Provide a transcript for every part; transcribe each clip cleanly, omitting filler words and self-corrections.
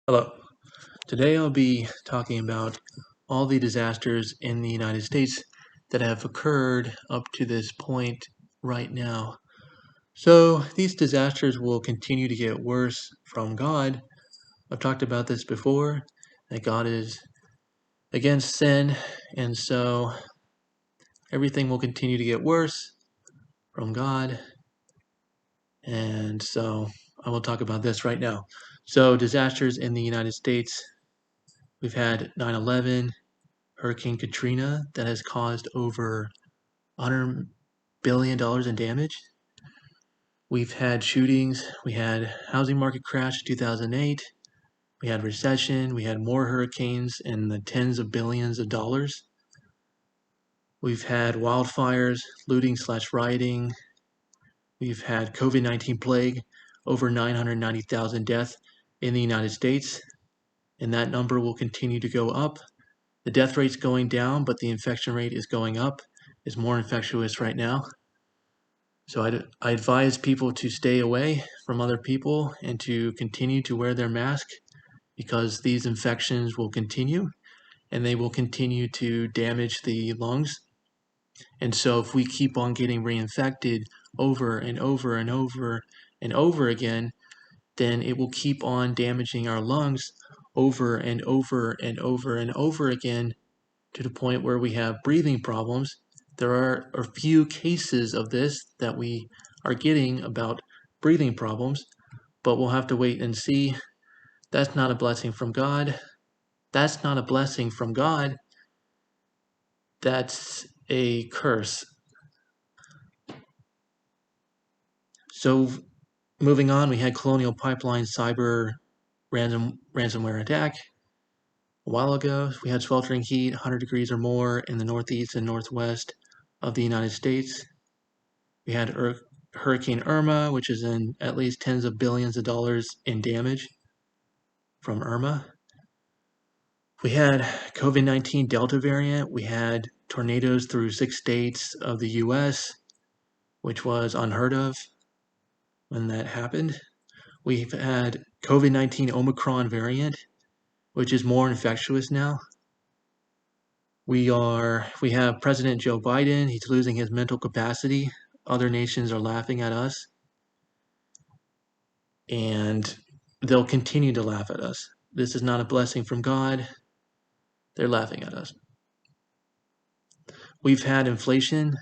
Hello. Today I'll be talking about all the disasters in the United States that have occurred up to this point right now. So these disasters will continue to get worse from God. I've talked about this before, that God is against sin, and so everything will continue to get worse from God. And so I will talk about this right now. So disasters in the United States, we've had 9/11, Hurricane Katrina that has caused over $100 billion in damage. We've had shootings. We had housing market crash in 2008. We had recession. We had more hurricanes in the tens of billions of dollars. We've had wildfires, looting slash rioting. We've had COVID-19 plague, over 990,000 deaths in the United States, and that number will continue to go up. The death rate's going down, but the infection rate is going up. It's more infectious right now. So I advise people to stay away from other people and to continue to wear their mask because these infections will continue and they will continue to damage the lungs. And so if we keep on getting reinfected over and over and over and over again, then it will keep on damaging our lungs over and over and over and over again to the point where we have breathing problems. There are a few cases of this that we are getting about breathing problems, but we'll have to wait and see. That's not a blessing from God. That's not a blessing from God. That's a curse. So moving on, we had Colonial Pipeline cyber ransomware attack. A while ago, we had sweltering heat, 100 degrees or more in the northeast and northwest of the United States. We had Hurricane Irma, which is in at least tens of billions of dollars in damage from Irma. We had COVID-19 Delta variant. We had tornadoes through 6 states of the US, which was unheard of when that happened. We've had COVID-19 Omicron variant, which is more infectious now. We have President Joe Biden. He's losing his mental capacity. Other nations are laughing at us, and they'll continue to laugh at us. This is not a blessing from God. They're laughing at us. We've had inflation.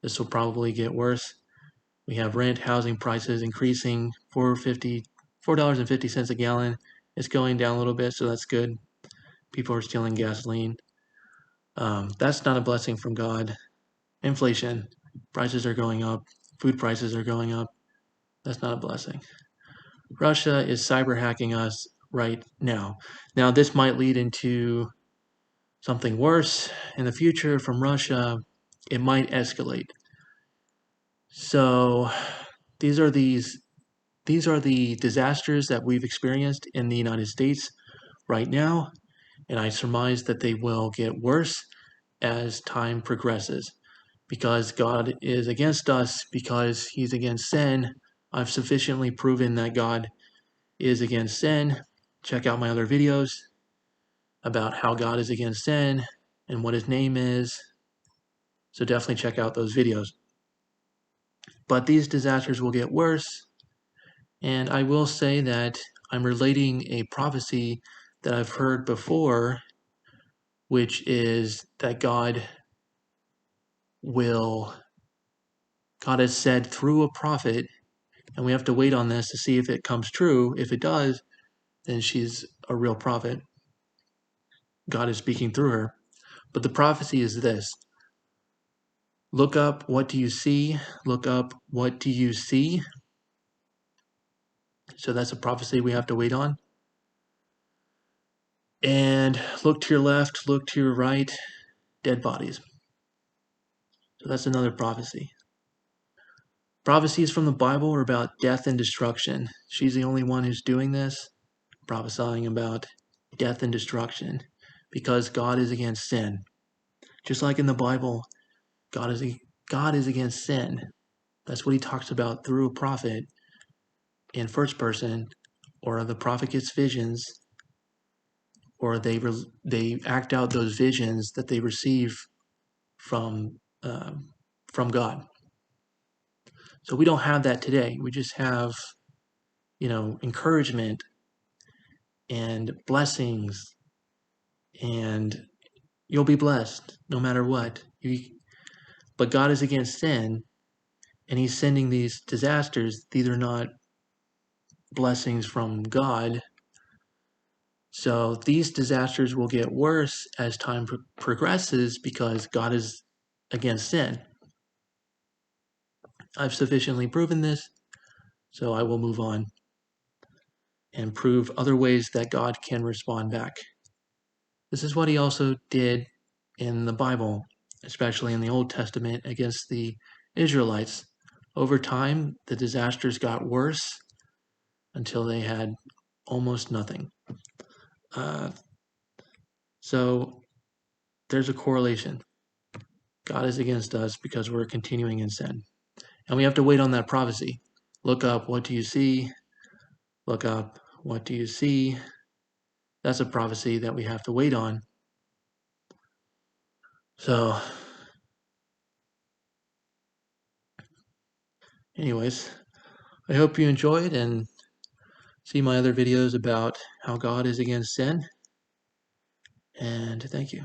This will probably get worse. We have rent, housing prices increasing, $4.50 a gallon. It's going down a little bit, so that's good. People are stealing gasoline. That's not a blessing from God. Inflation, prices are going up, food prices are going up. That's not a blessing. Russia is cyber hacking us right now. Now, this might lead into something worse in the future from Russia. It might escalate. So these are the disasters that we've experienced in the United States right now, and I surmise that they will get worse as time progresses. Because God is against us, because he's against sin, I've sufficiently proven that God is against sin. Check out my other videos about how God is against sin and what his name is. So definitely check out those videos. But these disasters will get worse. And I will say that I'm relating a prophecy that I've heard before, which is that God has said through a prophet, and we have to wait on this to see if it comes true. If it does, then she's a real prophet. God is speaking through her. But the prophecy is this: look up, what do you see? Look up, what do you see? So that's a prophecy we have to wait on. And look to your left, look to your right, dead bodies. So that's another prophecy. Prophecies from the Bible are about death and destruction. She's the only one who's doing this, prophesying about death and destruction, because God is against sin. Just like in the Bible, God is against sin. That's what he talks about through a prophet in first person or the prophet gets visions, or they act out those visions that they receive from God. So we don't have that today. We just have, encouragement and blessings, and you'll be blessed no matter what. But God is against sin, and He's sending these disasters. These are not blessings from God. So these disasters will get worse as time progresses because God is against sin. I've sufficiently proven this, so I will move on and prove other ways that God can respond back. This is what He also did in the Bible, especially in the Old Testament against the Israelites. Over time, the disasters got worse until they had almost nothing. So there's a correlation. God is against us because we're continuing in sin. And we have to wait on that prophecy. Look up, what do you see? Look up, what do you see? That's a prophecy that we have to wait on. So, anyways, I hope you enjoyed and see my other videos about how God is against sin. And thank you.